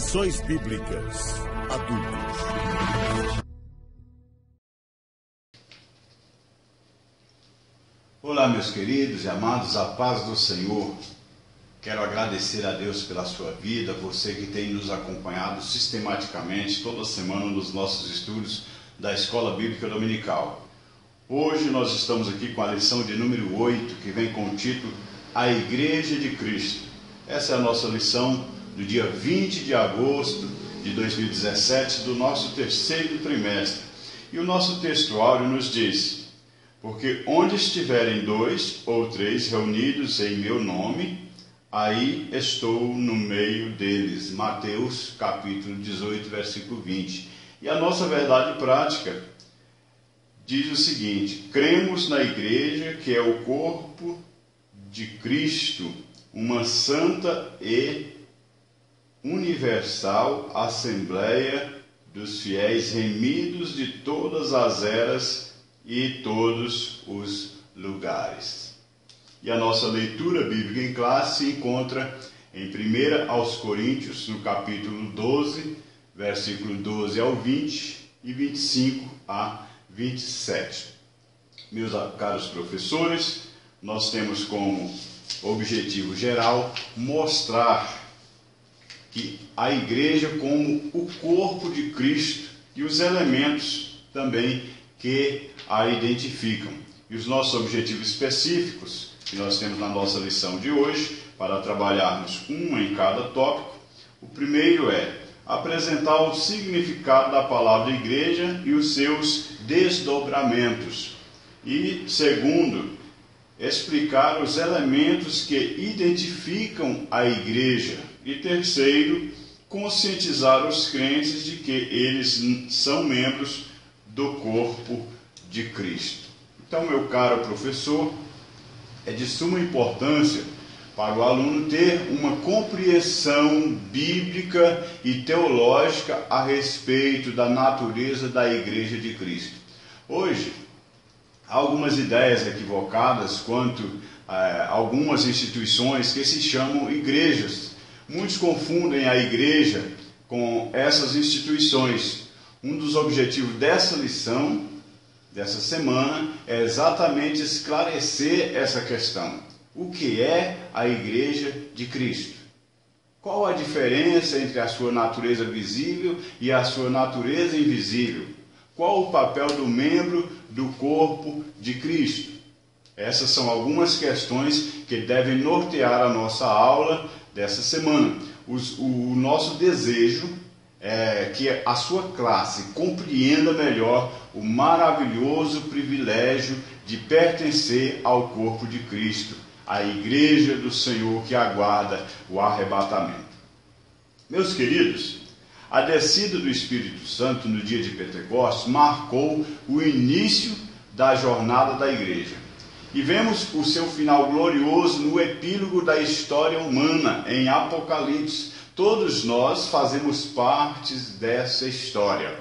Lições Bíblicas Adultos. Olá, meus queridos e amados, a paz do Senhor. Quero agradecer a Deus pela sua vida, você que tem nos acompanhado sistematicamente toda semana nos nossos estudos da Escola Bíblica Dominical. Hoje nós estamos aqui com a lição de número 8, que vem com o título A Igreja de Cristo. Essa é a nossa lição do dia 20 de agosto de 2017, do nosso terceiro trimestre. E o nosso texto áureo nos diz: porque onde estiverem 2 ou 3 reunidos em meu nome, aí estou no meio deles. Mateus capítulo 18, versículo 20. E a nossa verdade prática diz o seguinte: cremos na igreja, que é o corpo de Cristo, uma santa e universal assembleia dos fiéis remidos de todas as eras e todos os lugares. E a nossa leitura bíblica em classe se encontra em 1 aos Coríntios, no capítulo 12, versículo 12 ao 20 e 25 a 27. Meus caros professores, nós temos como objetivo geral mostrar que a igreja como o corpo de Cristo e os elementos também que a identificam. E os nossos objetivos específicos que nós temos na nossa lição de hoje, para trabalharmos um em cada tópico. O primeiro é apresentar o significado da palavra igreja e os seus desdobramentos. E segundo, explicar os elementos que identificam a igreja. E terceiro, conscientizar os crentes de que eles são membros do corpo de Cristo. Então, meu caro professor, é de suma importância para o aluno ter uma compreensão bíblica e teológica a respeito da natureza da Igreja de Cristo. Hoje, há algumas ideias equivocadas quanto a algumas instituições que se chamam igrejas. Muitos confundem a igreja com essas instituições. Um dos objetivos dessa lição, dessa semana, é exatamente esclarecer essa questão. O que é a Igreja de Cristo? Qual a diferença entre a sua natureza visível e a sua natureza invisível? Qual o papel do membro do corpo de Cristo? Essas são algumas questões que devem nortear a nossa aula dessa semana. O nosso desejo é que a sua classe compreenda melhor o maravilhoso privilégio de pertencer ao corpo de Cristo, a igreja do Senhor que aguarda o arrebatamento. Meus queridos, a descida do Espírito Santo no dia de Pentecostes marcou o início da jornada da igreja. E vemos o seu final glorioso no epílogo da história humana, em Apocalipse. Todos nós fazemos parte dessa história.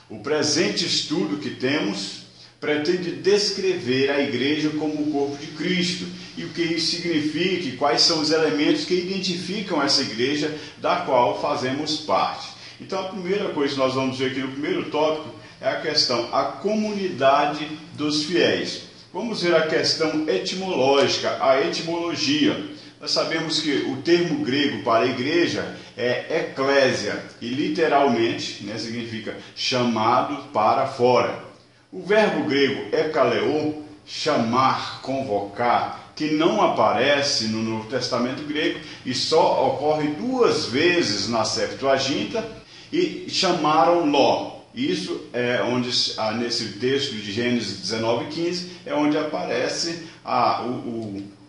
O presente estudo que temos pretende descrever a igreja como o corpo de Cristo e o que isso significa e quais são os elementos que identificam essa igreja da qual fazemos parte. Então, a primeira coisa que nós vamos ver aqui no primeiro tópico é a questão, a comunidade dos fiéis. Vamos ver a questão etimológica, a etimologia. Nós sabemos que o termo grego para igreja é eclésia e literalmente significa chamado para fora. O verbo grego ekaleo, chamar, convocar, que não aparece no Novo Testamento grego e só ocorre 2 vezes na Septuaginta, e chamaram Ló. Isso é onde, nesse texto de Gênesis 19:15, é onde aparece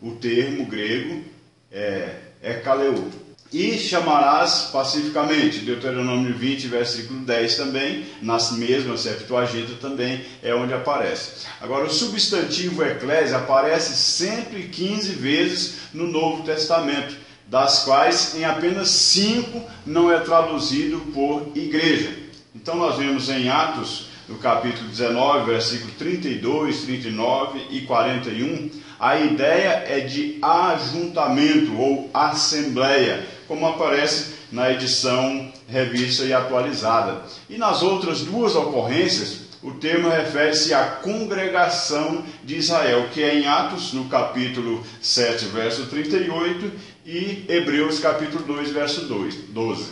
o termo grego ekaleo. E chamarás pacificamente, Deuteronômio 20, versículo 10 também, na mesma Septuaginta também é onde aparece. Agora, o substantivo eclésia aparece 115 vezes no Novo Testamento, das quais em apenas 5 não é traduzido por igreja. Então nós vemos em Atos, no capítulo 19, versículo 32, 39 e 41, a ideia é de ajuntamento ou assembleia, como aparece na edição revista e atualizada. E nas outras duas ocorrências, o termo refere-se à congregação de Israel, que é em Atos, no capítulo 7, verso 38, e Hebreus, capítulo 2, verso 12.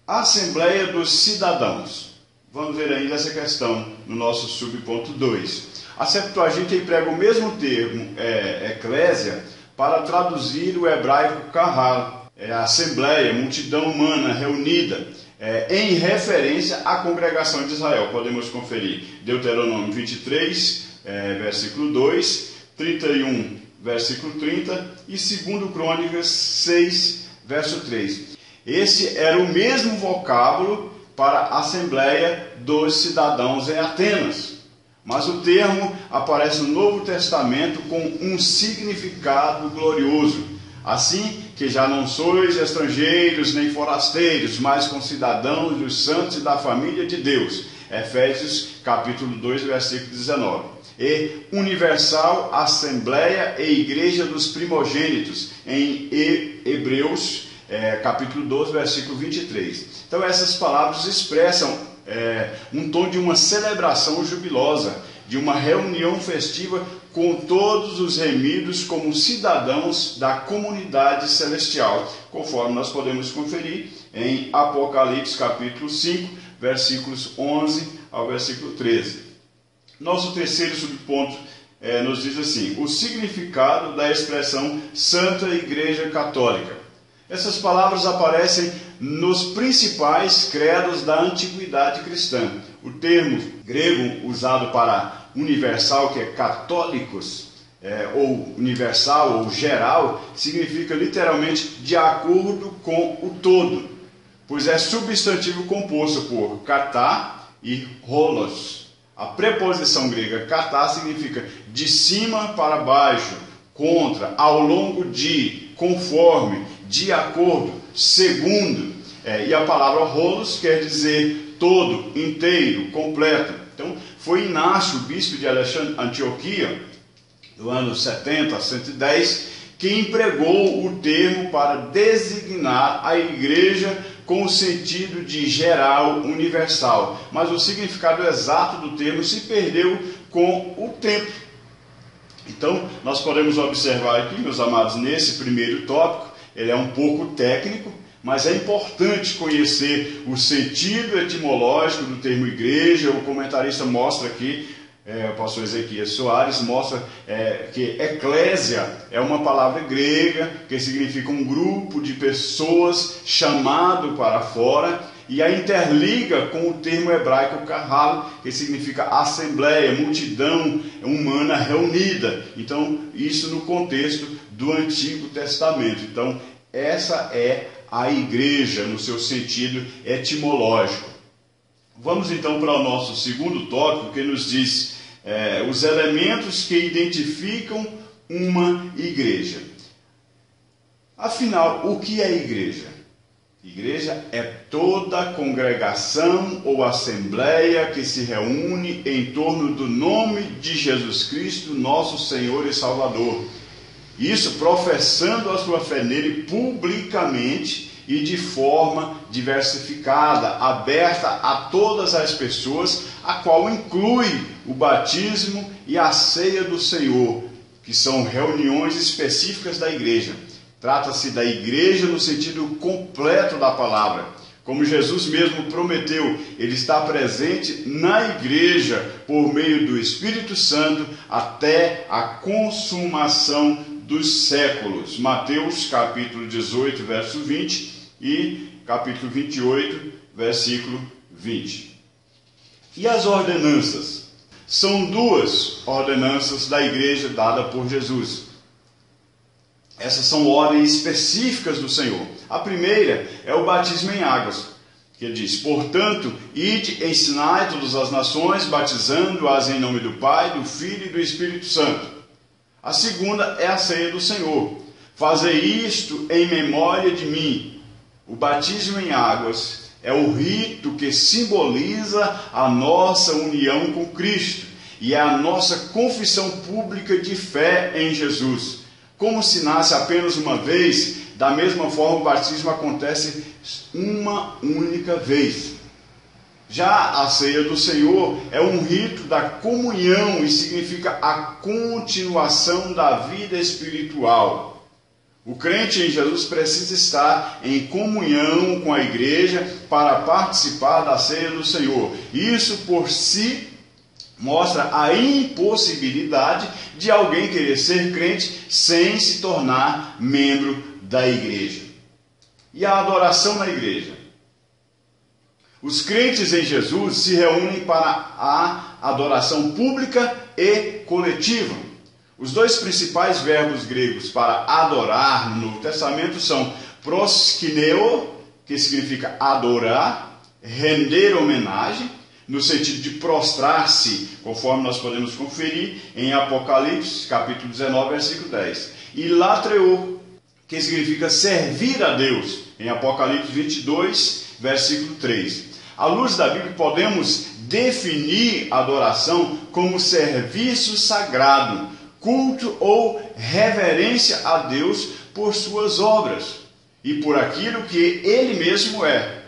A Assembleia dos Cidadãos. Vamos ver ainda essa questão no nosso subponto 2. A Septuaginta emprega o mesmo termo, eclésia, para traduzir o hebraico kahal, assembleia, multidão humana reunida, em referência à congregação de Israel. Podemos conferir Deuteronômio 23, versículo 2, 31, versículo 30 e 2 Crônicas 6, verso 3. Esse era o mesmo vocábulo para a Assembleia dos Cidadãos em Atenas. Mas o termo aparece no Novo Testamento com um significado glorioso. Assim que já não sois estrangeiros nem forasteiros, mas concidadãos dos santos e da família de Deus. Efésios capítulo 2, versículo 19. E universal assembleia e igreja dos primogênitos, em Hebreus capítulo 12, versículo 23. Então essas palavras expressam um tom de uma celebração jubilosa, de uma reunião festiva com todos os remidos como cidadãos da comunidade celestial, conforme nós podemos conferir em Apocalipse capítulo 5, versículos 11 ao versículo 13. Nosso terceiro subponto nos diz assim: o significado da expressão Santa Igreja Católica. Essas palavras aparecem nos principais credos da antiguidade cristã. O termo grego usado para universal, que é católicos, ou universal ou geral, significa literalmente de acordo com o todo, pois é substantivo composto por katá e holos. A preposição grega katá significa de cima para baixo, contra, ao longo de, conforme, de acordo, segundo. E a palavra holos quer dizer todo, inteiro, completo. Então, foi Inácio, bispo de Antioquia, do ano 70 a 110, que empregou o termo para designar a igreja com o sentido de geral, universal. Mas o significado exato do termo se perdeu com o tempo. Então, nós podemos observar aqui, meus amados, nesse primeiro tópico, ele é um pouco técnico, mas é importante conhecer o sentido etimológico do termo igreja. O comentarista mostra aqui, o pastor Ezequias Soares mostra que eclésia é uma palavra grega que significa um grupo de pessoas chamado para fora, e a interliga com o termo hebraico kahal, que significa assembleia, multidão humana reunida. Então, isso no contexto do Antigo Testamento. Então, essa é a igreja no seu sentido etimológico. Vamos então para o nosso segundo tópico, que nos diz os elementos que identificam uma igreja. Afinal, o que é igreja? Igreja é toda congregação ou assembleia que se reúne em torno do nome de Jesus Cristo, nosso Senhor e Salvador. Isso professando a sua fé nele publicamente e de forma diversificada, aberta a todas as pessoas, a qual inclui o batismo e a ceia do Senhor, que são reuniões específicas da igreja. Trata-se da igreja no sentido completo da palavra. Como Jesus mesmo prometeu, ele está presente na igreja por meio do Espírito Santo até a consumação dos séculos. Mateus capítulo 18, verso 20 e capítulo 28, versículo 20. E as ordenanças? São duas ordenanças da igreja dada por Jesus. Essas são ordens específicas do Senhor. A primeira é o batismo em águas, que diz: portanto, ide, ensinai todas as nações, batizando-as em nome do Pai, do Filho e do Espírito Santo. A segunda é a ceia do Senhor. Fazei isto em memória de mim. O batismo em águas é o rito que simboliza a nossa união com Cristo e é a nossa confissão pública de fé em Jesus. Como se nasce apenas uma vez, Da mesma forma, o batismo acontece uma única vez. Já a ceia do Senhor é um rito da comunhão e significa a continuação da vida espiritual. O crente em Jesus precisa estar em comunhão com a igreja para participar da ceia do Senhor. Isso por si mostra a impossibilidade de alguém querer ser crente sem se tornar membro da igreja. E a adoração na igreja? Os crentes em Jesus se reúnem para a adoração pública e coletiva. Os dois principais verbos gregos para adorar no Novo Testamento são proskuneo, que significa adorar, render homenagem, no sentido de prostrar-se, conforme nós podemos conferir em Apocalipse, capítulo 19, versículo 10. E latreo, que significa servir a Deus, em Apocalipse 22, versículo 3. À luz da Bíblia, podemos definir a adoração como serviço sagrado, culto ou reverência a Deus por suas obras e por aquilo que Ele mesmo é.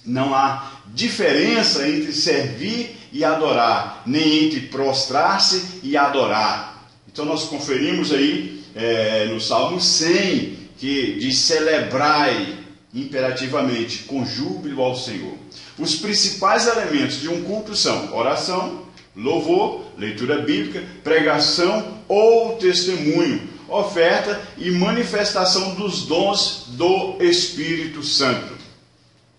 Não há diferença entre servir e adorar, nem entre prostrar-se e adorar. Então nós conferimos aí no Salmo 100, que diz: celebrai imperativamente com júbilo ao Senhor. Os principais elementos de um culto são oração, louvor, leitura bíblica, pregação ou testemunho, oferta e manifestação dos dons do Espírito Santo.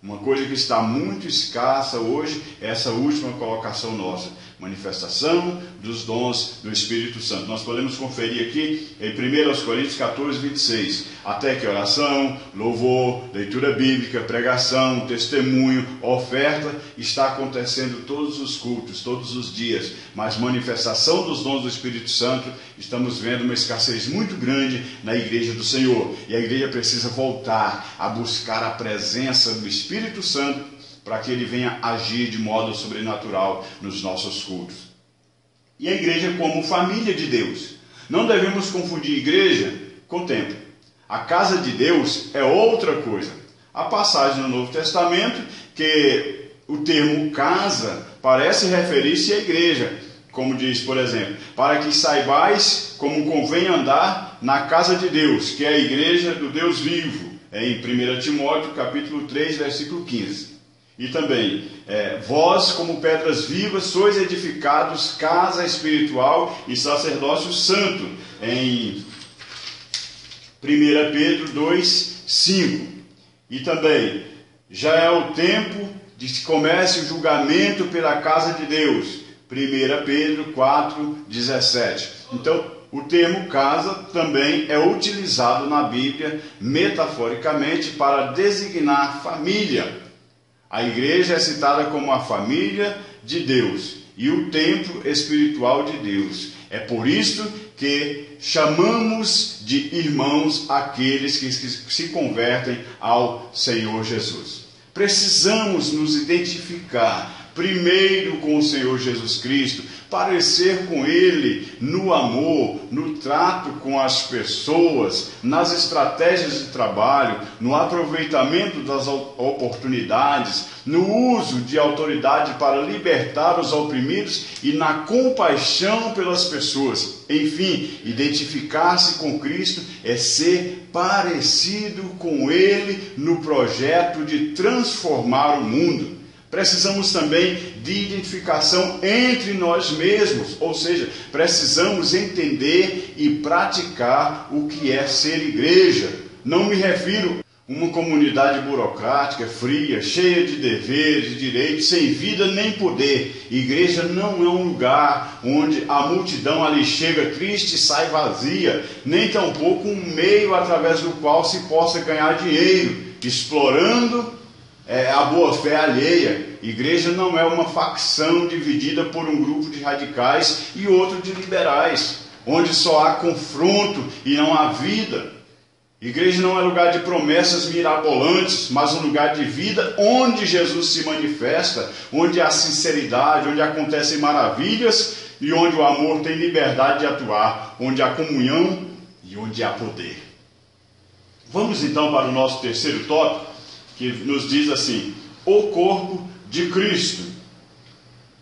Uma coisa que está muito escassa hoje é essa última colocação nossa: manifestação dos dons do Espírito Santo. Nós podemos conferir aqui em 1 Coríntios 14, 26. Até que oração, louvor, leitura bíblica, pregação, testemunho, oferta está acontecendo todos os cultos, todos os dias. Mas manifestação dos dons do Espírito Santo, estamos vendo uma escassez muito grande na igreja do Senhor. E a igreja precisa voltar a buscar a presença do Espírito Santo para que ele venha agir de modo sobrenatural nos nossos cultos. E a igreja como família de Deus. Não devemos confundir igreja com templo. A casa de Deus é outra coisa. Há passagem no Novo Testamento que o termo casa parece referir-se à igreja, como diz, por exemplo: para que saibais como convém andar na casa de Deus, que é a igreja do Deus vivo, em 1 Timóteo capítulo 3, versículo 15. E também, vós como pedras vivas sois edificados casa espiritual e sacerdócio santo, em 1 Pedro 2, 5. E também, já é o tempo de que comece o julgamento pela casa de Deus, 1 Pedro 4, 17. Então, o termo casa também é utilizado na Bíblia metaforicamente para designar família. A igreja é citada como a família de Deus e o templo espiritual de Deus. É por isso que chamamos de irmãos aqueles que se convertem ao Senhor Jesus. Precisamos nos identificar primeiro com o Senhor Jesus Cristo, parecer com Ele no amor, no trato com as pessoas, nas estratégias de trabalho, no aproveitamento das oportunidades, no uso de autoridade para libertar os oprimidos e na compaixão pelas pessoas. Enfim, identificar-se com Cristo é ser parecido com Ele no projeto de transformar o mundo. Precisamos também de identificação entre nós mesmos, ou seja, precisamos entender e praticar o que é ser igreja. Não me refiro a uma comunidade burocrática, fria, cheia de deveres, de direitos, sem vida nem poder. Igreja não é um lugar onde a multidão ali chega triste e sai vazia, nem tampouco um meio através do qual se possa ganhar dinheiro, explorando a boa-fé alheia. Igreja não é uma facção dividida por um grupo de radicais e outro de liberais, onde só há confronto e não há vida. Igreja não é lugar de promessas mirabolantes, mas um lugar de vida onde Jesus se manifesta, onde há sinceridade, onde acontecem maravilhas e onde o amor tem liberdade de atuar, onde há comunhão e onde há poder. Vamos então para o nosso terceiro tópico, que nos diz assim: o corpo de Cristo.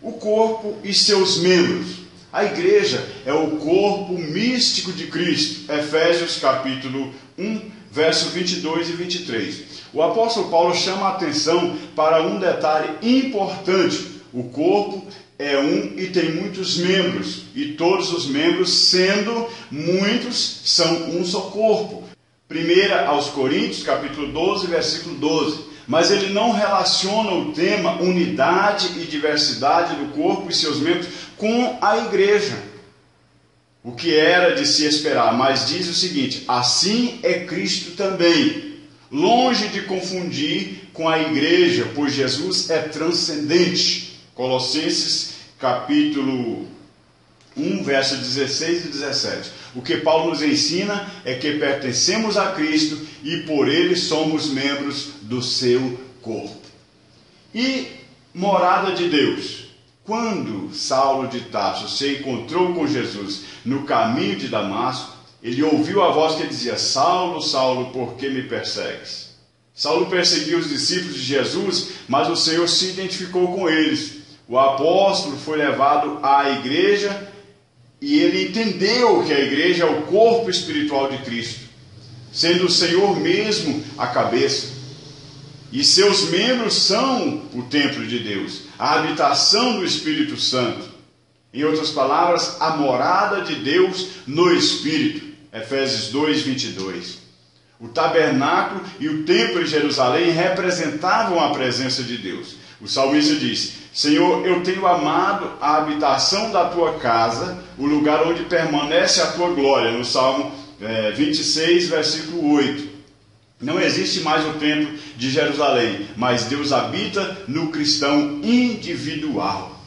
O corpo e seus membros. A igreja é o corpo místico de Cristo. Efésios capítulo 1, verso 22 e 23. O apóstolo Paulo chama a atenção para um detalhe importante. O corpo é um e tem muitos membros, e todos os membros, sendo muitos, são um só corpo. 1 aos Coríntios, capítulo 12, versículo 12. Mas ele não relaciona o tema unidade e diversidade do corpo e seus membros com a igreja, o que era de se esperar, mas diz o seguinte: assim é Cristo também, longe de confundir com a igreja, pois Jesus é transcendente. Colossenses capítulo 1, verso 16 e 17. O que Paulo nos ensina é que pertencemos a Cristo e por ele somos membros do seu corpo. E morada de Deus. Quando Saulo de Tarso se encontrou com Jesus no caminho de Damasco, ele ouviu a voz que dizia: Saulo, Saulo, por que me persegues? Saulo perseguia os discípulos de Jesus, mas o Senhor se identificou com eles. O apóstolo foi levado à igreja e ele entendeu que a igreja é o corpo espiritual de Cristo, sendo o Senhor mesmo a cabeça. E seus membros são o templo de Deus, a habitação do Espírito Santo. Em outras palavras, a morada de Deus no Espírito. Efésios 2, 22. O tabernáculo e o templo em Jerusalém representavam a presença de Deus. O salmista diz: Senhor, eu tenho amado a habitação da tua casa, o lugar onde permanece a tua glória. No Salmo 26, versículo 8. Não existe mais o templo de Jerusalém, mas Deus habita no cristão individual.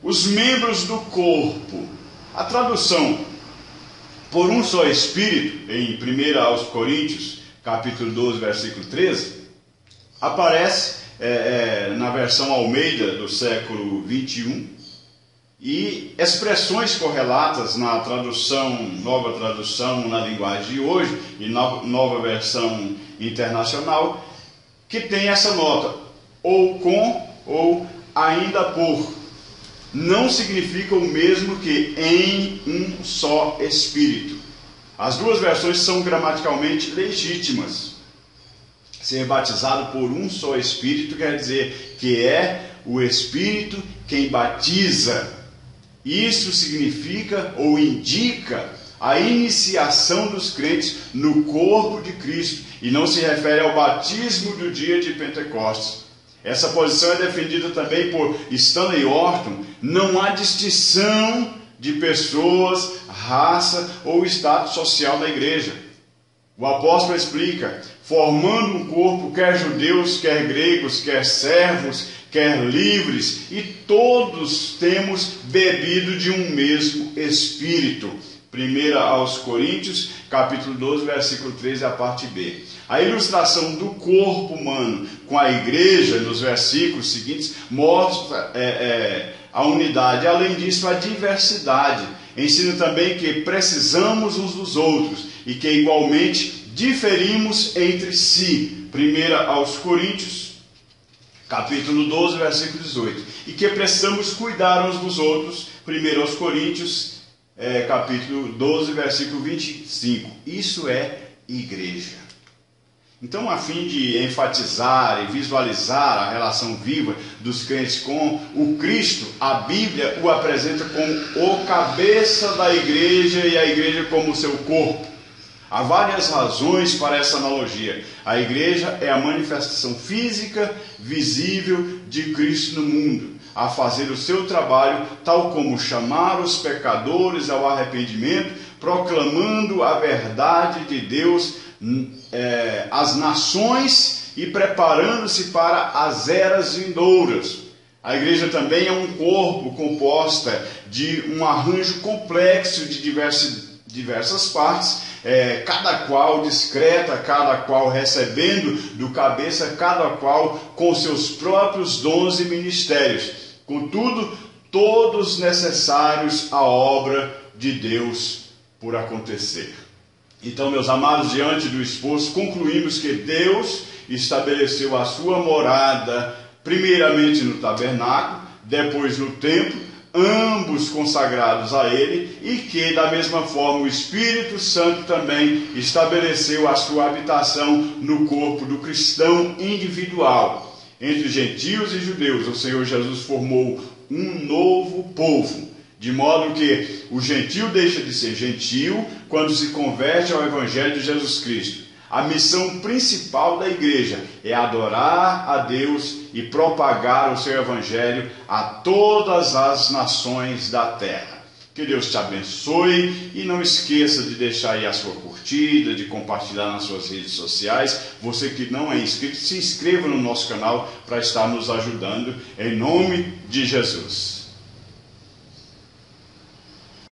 Os membros do corpo. A tradução por um só Espírito, em 1 aos Coríntios, capítulo 12, versículo 13, aparece na versão Almeida do século 21, e expressões correlatas na tradução, nova tradução na linguagem de hoje, e nova versão internacional, que tem essa nota, ou com, ou ainda por. Não significa o mesmo que em um só Espírito. As duas versões são gramaticalmente legítimas. Ser batizado por um só Espírito quer dizer que é o Espírito quem batiza. Isso significa ou indica a iniciação dos crentes no corpo de Cristo e não se refere ao batismo do dia de Pentecostes. Essa posição é defendida também por Stanley Orton. Não há distinção de pessoas, raça ou status social na igreja. O apóstolo explica: formando um corpo, quer judeus, quer gregos, quer servos, quer livres, e todos temos bebido de um mesmo Espírito. 1 aos Coríntios, capítulo 12, versículo 13, a parte B. A ilustração do corpo humano com a igreja, nos versículos seguintes, mostra a unidade. Além disso, a diversidade. Ensina também que precisamos uns dos outros e que igualmente diferimos entre si. 1 aos Coríntios, capítulo 12, versículo 18. E que precisamos cuidar uns dos outros. 1 aos Coríntios, capítulo 12, versículo 25. Isso é igreja. Então, a fim de enfatizar e visualizar a relação viva dos crentes com o Cristo, a Bíblia o apresenta como o cabeça da igreja e a igreja como seu corpo. Há várias razões para essa analogia. A igreja é a manifestação física, visível de Cristo no mundo, a fazer o seu trabalho, tal como chamar os pecadores ao arrependimento, proclamando a verdade de Deus às nações e preparando-se para as eras vindouras. A igreja também é um corpo composta de um arranjo complexo de diversas partes, cada qual discreta, cada qual recebendo do cabeça, cada qual com seus próprios dons e ministérios. Contudo, todos necessários à obra de Deus por acontecer. Então, meus amados, diante do esforço, concluímos que Deus estabeleceu a sua morada, primeiramente no tabernáculo, depois no templo, ambos consagrados a Ele, e que, da mesma forma, o Espírito Santo também estabeleceu a sua habitação no corpo do cristão individual. Entre gentios e judeus, o Senhor Jesus formou um novo povo, de modo que o gentio deixa de ser gentio quando se converte ao Evangelho de Jesus Cristo. A missão principal da igreja é adorar a Deus e propagar o seu Evangelho a todas as nações da terra. Que Deus te abençoe e não esqueça de deixar aí a sua curtida, de compartilhar nas suas redes sociais. Você que não é inscrito, se inscreva no nosso canal para estar nos ajudando, em nome de Jesus.